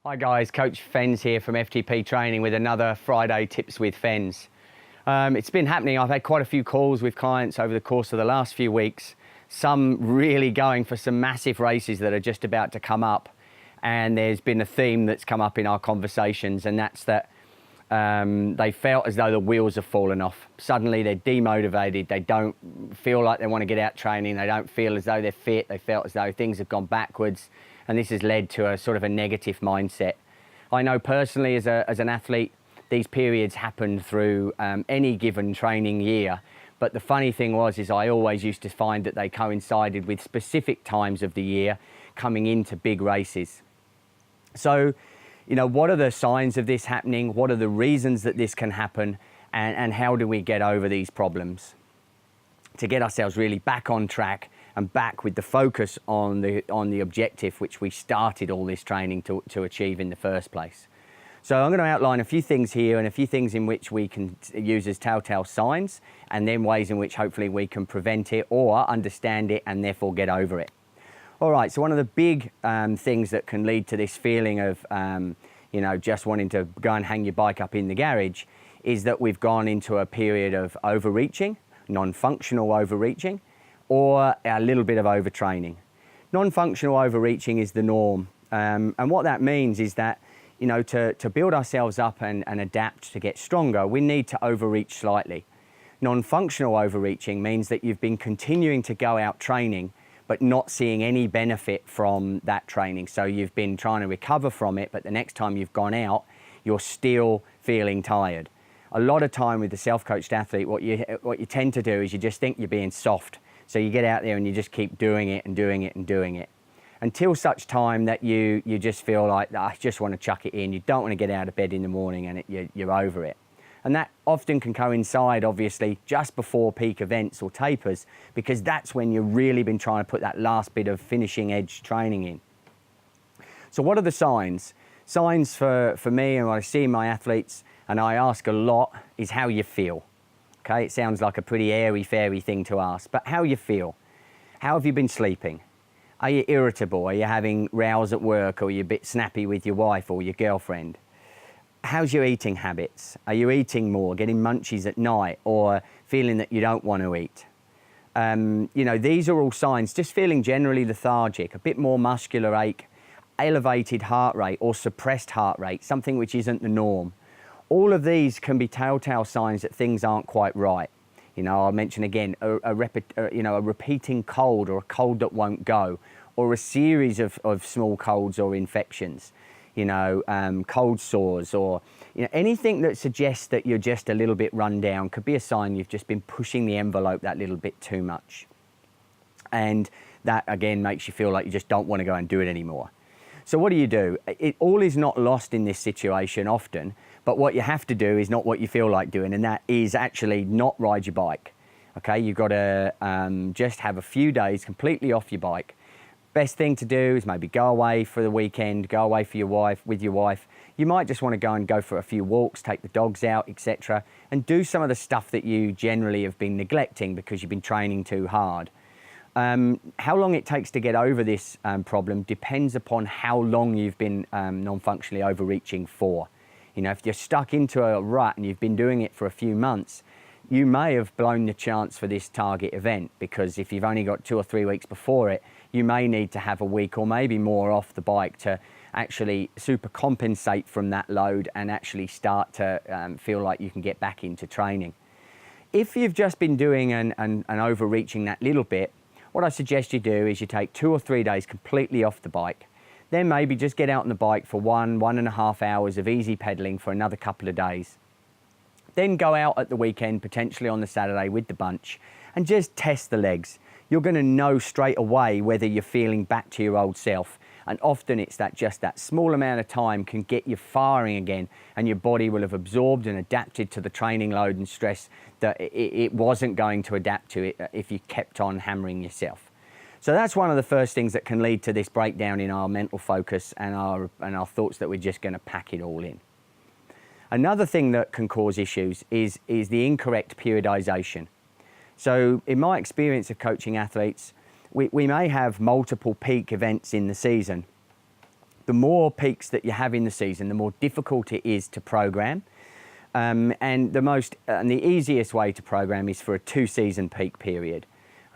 Hi guys, Coach Fens here from FTP Training with another Friday Tips with Fens. It's been happening. I've had quite a few calls with clients over the course of the last few weeks, some really going for some massive races that are just about to come up. And there's been a theme that's come up in our conversations, and that's that they felt as though the wheels have fallen off. Suddenly they're demotivated, they don't feel like they want to get out training, they don't feel as though they're fit, they felt as though things have gone backwards. And this has led to a sort of a negative mindset. I know personally as an athlete, these periods happen through any given training year. But the funny thing is I always used to find that they coincided with specific times of the year coming into big races. So, you know, what are the signs of this happening? What are the reasons that this can happen? And how do we get over these problems to get ourselves really back on track and back with the focus on the objective which we started all this training to achieve in the first place. So I'm going to outline a few things here and a few things in which we can use as telltale signs, and then ways in which hopefully we can prevent it or understand it and therefore get over it. All right, so one of the big things that can lead to this feeling of you know, just wanting to go and hang your bike up in the garage is that we've gone into a period of overreaching, non-functional overreaching, or a little bit of overtraining. Non-functional overreaching is the norm. And what that means is that, you know, to build ourselves up and adapt to get stronger, we need to overreach slightly. Non-functional overreaching means that you've been continuing to go out training, but not seeing any benefit from that training. So you've been trying to recover from it, but the next time you've gone out, you're still feeling tired. A lot of time with the self-coached athlete, what you tend to do is you just think you're being soft. So you get out there and you just keep doing it and doing it and doing it until such time that you just feel like, I just want to chuck it in. You don't want to get out of bed in the morning and you're over it. And that often can coincide, obviously, just before peak events or tapers, because that's when you've really been trying to put that last bit of finishing edge training in. So what are the signs? Signs for me and what I see in my athletes, and I ask a lot, is how you feel. Okay, it sounds like a pretty airy-fairy thing to ask, but how you feel. How have you been sleeping? Are you irritable? Are you having rows at work? Or are you a bit snappy with your wife or your girlfriend? How's your eating habits? Are you eating more, getting munchies at night, or feeling that you don't want to eat? You know, these are all signs. Just feeling generally lethargic, a bit more muscular ache, elevated heart rate or suppressed heart rate, something which isn't the norm. All of these can be telltale signs that things aren't quite right. You know, I'll mention again a repeating cold, or a cold that won't go, or a series of small colds or infections. You know, cold sores, or anything that suggests that you're just a little bit run down could be a sign you've just been pushing the envelope that little bit too much. And that again makes you feel like you just don't want to go and do it anymore. So what do? It all is not lost in this situation often, but what you have to do is not what you feel like doing, and that is actually not ride your bike. Okay, you've got to just have a few days completely off your bike. Best thing to do is maybe go away for the weekend, go away with your wife. You might just want to go for a few walks, take the dogs out, etc., and do some of the stuff that you generally have been neglecting because you've been training too hard. How long it takes to get over this problem depends upon how long you've been non-functionally overreaching for. You know, if you're stuck into a rut and you've been doing it for a few months, you may have blown the chance for this target event, because if you've only got 2 or 3 weeks before it, you may need to have a week or maybe more off the bike to actually super compensate from that load and actually start to feel like you can get back into training. If you've just been doing and overreaching that little bit, what I suggest you do is you take 2 or 3 days completely off the bike. Then maybe just get out on the bike for 1.5 hours of easy pedaling for another couple of days. Then go out at the weekend, potentially on the Saturday with the bunch, and just test the legs. You're going to know straight away whether you're feeling back to your old self. And often it's just that small amount of time can get you firing again, and your body will have absorbed and adapted to the training load and stress that it wasn't going to adapt to it if you kept on hammering yourself. So that's one of the first things that can lead to this breakdown in our mental focus and our thoughts that we're just going to pack it all in. Another thing that can cause issues is the incorrect periodization. So in my experience of coaching athletes, we may have multiple peak events in the season, the more peaks that you have in the season, the more difficult it is to program. And the easiest way to program is for a 2-season peak period.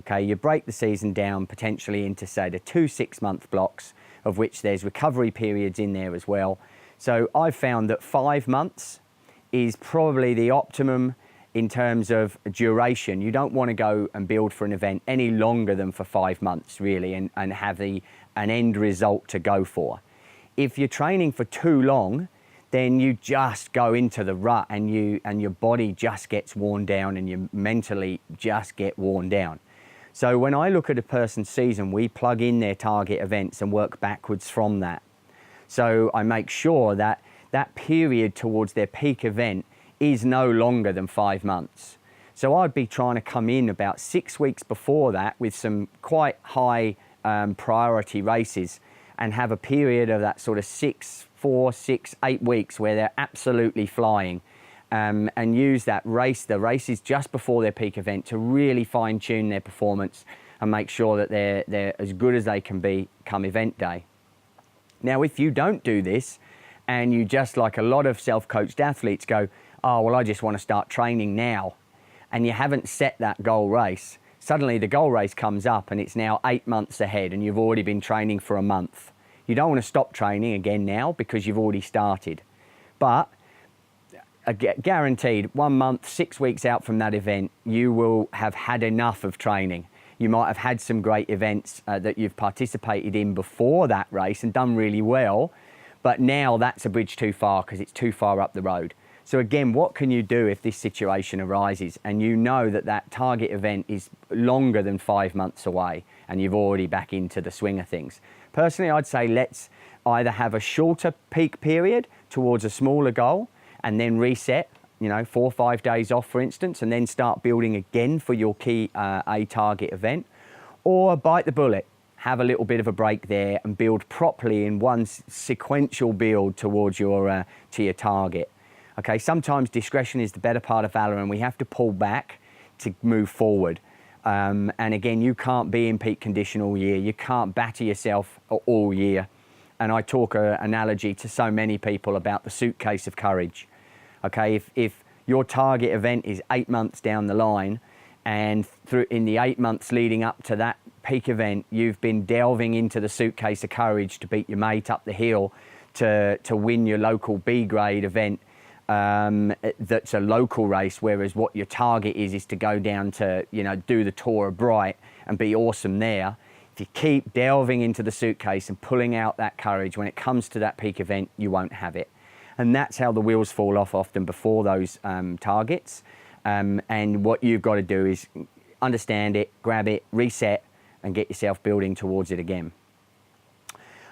Okay, you break the season down potentially into, say, the 2 6-month blocks, of which there's recovery periods in there as well. So I've found that 5 months is probably the optimum in terms of duration. You don't want to go and build for an event any longer than for 5 months, really, and have an end result to go for. If you're training for too long, then you just go into the rut, and your body just gets worn down, and you mentally just get worn down. So when I look at a person's season, we plug in their target events and work backwards from that. So I make sure that that period towards their peak event is no longer than 5 months. So I'd be trying to come in about 6 weeks before that with some quite high priority races, and have a period of that sort of 4, 6, 8 weeks where they're absolutely flying, and use the races just before their peak event to really fine tune their performance and make sure that they're as good as they can be come event day. Now, if you don't do this, and you just, like a lot of self-coached athletes, go, oh, well, I just want to start training now, and you haven't set that goal race, suddenly the goal race comes up and it's now 8 months ahead and you've already been training for a month. You don't want to stop training again now because you've already started. But guaranteed, 1 month, 6 weeks out from that event, you will have had enough of training. You might have had some great events that you've participated in before that race and done really well, but now that's a bridge too far because it's too far up the road. So again, what can you do if this situation arises and you know that that target event is longer than 5 months away and you've already back into the swing of things? Personally, I'd say let's either have a shorter peak period towards a smaller goal and then reset, 4 or 5 days off, for instance, and then start building again for your key A target event, or bite the bullet, have a little bit of a break there and build properly in one sequential build towards your target. Okay, sometimes discretion is the better part of valor, and we have to pull back to move forward. And again, you can't be in peak condition all year. You can't batter yourself all year. And I talk an analogy to so many people about the suitcase of courage. Okay, if your target event is 8 months down the line, and in the 8 months leading up to that peak event, you've been delving into the suitcase of courage to beat your mate up the hill, to win your local B grade event, that's a local race, whereas what your target is to go down to, do the Tour of Bright and be awesome there. If you keep delving into the suitcase and pulling out that courage, when it comes to that peak event, you won't have it. And that's how the wheels fall off often before those targets. And what you've got to do is understand it, grab it, reset, and get yourself building towards it again.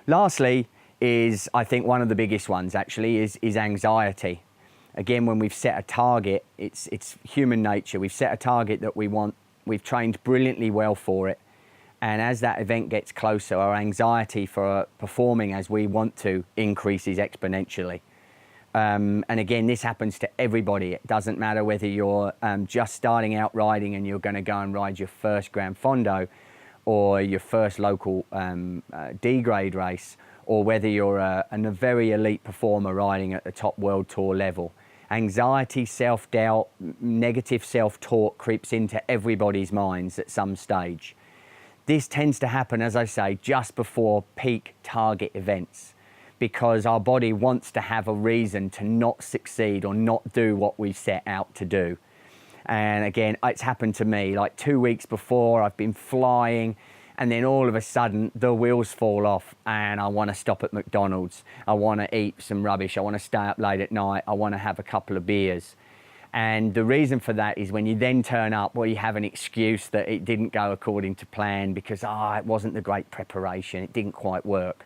Lastly is, I think one of the biggest ones actually, is anxiety. Again, when we've set a target, it's human nature. We've set a target that we want, we've trained brilliantly well for it. And as that event gets closer, our anxiety for performing as we want to increases exponentially. And again, this happens to everybody. It doesn't matter whether you're just starting out riding and you're going to go and ride your first Gran Fondo or your first local D grade race, or whether you're a very elite performer riding at the top world tour level. Anxiety, self-doubt, negative self-talk creeps into everybody's minds at some stage. This tends to happen, as I say, just before peak target events, because our body wants to have a reason to not succeed or not do what we've set out to do. And again, it's happened to me, like 2 weeks before, I've been flying, and then all of a sudden the wheels fall off and I want to stop at McDonald's. I want to eat some rubbish. I want to stay up late at night. I want to have a couple of beers. And the reason for that is when you then turn up, well, you have an excuse that it didn't go according to plan because, it wasn't the great preparation. It didn't quite work.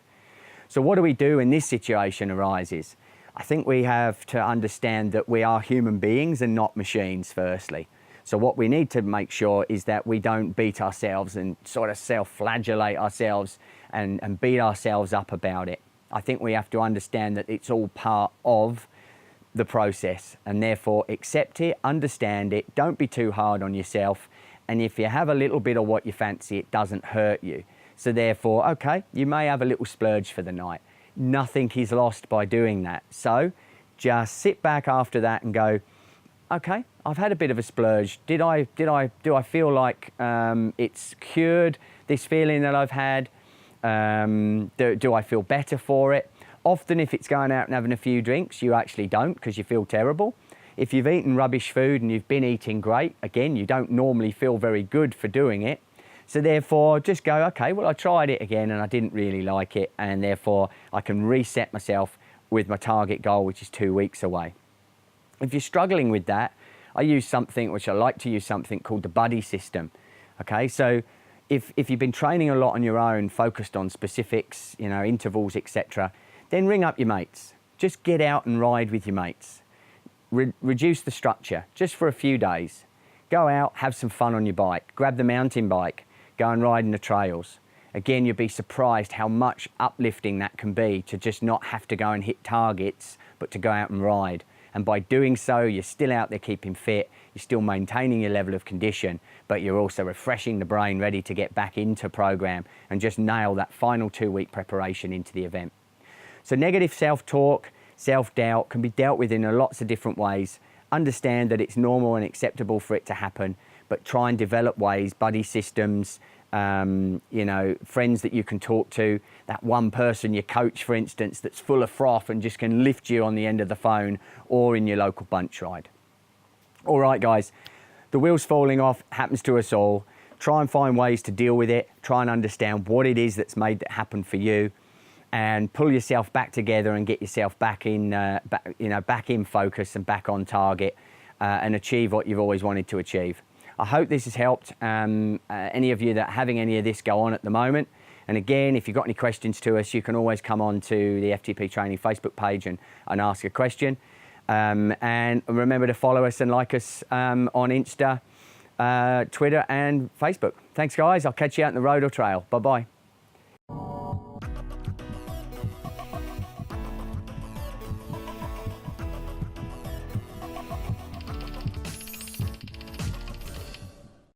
So what do we do when this situation arises? I think we have to understand that we are human beings and not machines, firstly. So what we need to make sure is that we don't beat ourselves and sort of self-flagellate ourselves and beat ourselves up about it. I think we have to understand that it's all part of the process, and therefore accept it, understand it, don't be too hard on yourself, and if you have a little bit of what you fancy, it doesn't hurt you. So therefore, okay, you may have a little splurge for the night. Nothing is lost by doing that. So just sit back after that and go, okay, I've had a bit of a splurge. Do I feel like it's cured this feeling that I've had? Do I feel better for it? Often if it's going out and having a few drinks, you actually don't, because you feel terrible. If you've eaten rubbish food and you've been eating great, again, you don't normally feel very good for doing it. So therefore, just go, okay, well, I tried it again and I didn't really like it, and therefore I can reset myself with my target goal, which is 2 weeks away. If you're struggling with that, I use something, which I like to use something called the buddy system. Okay, so if you've been training a lot on your own, focused on specifics, you know, intervals, etc., then ring up your mates. Just get out and ride with your mates. Reduce the structure just for a few days. Go out, have some fun on your bike. Grab the mountain bike, go and ride in the trails. Again, you'll be surprised how much uplifting that can be to just not have to go and hit targets, but to go out and ride. And by doing so, you're still out there keeping fit, you're still maintaining your level of condition, but you're also refreshing the brain, ready to get back into program and just nail that final 2-week preparation into the event. So negative self-talk, self-doubt can be dealt with in lots of different ways. Understand that it's normal and acceptable for it to happen, but try and develop ways, buddy systems, you know, friends that you can talk to, that one person, your coach, for instance, that's full of froth and just can lift you on the end of the phone, or in your local bunch ride. All right, guys, the wheels falling off happens to us all. Try and find ways to deal with it. Try and understand what it is that's made that happen for you, and pull yourself back together and get yourself back in, back in focus and back on target, and achieve what you've always wanted to achieve. I hope this has helped any of you that are having any of this go on at the moment. And again, if you've got any questions to us, you can always come on to the FTP Training Facebook page and ask a question. And remember to follow us and like us on Insta, Twitter and Facebook. Thanks, guys. I'll catch you out on the road or trail. Bye-bye.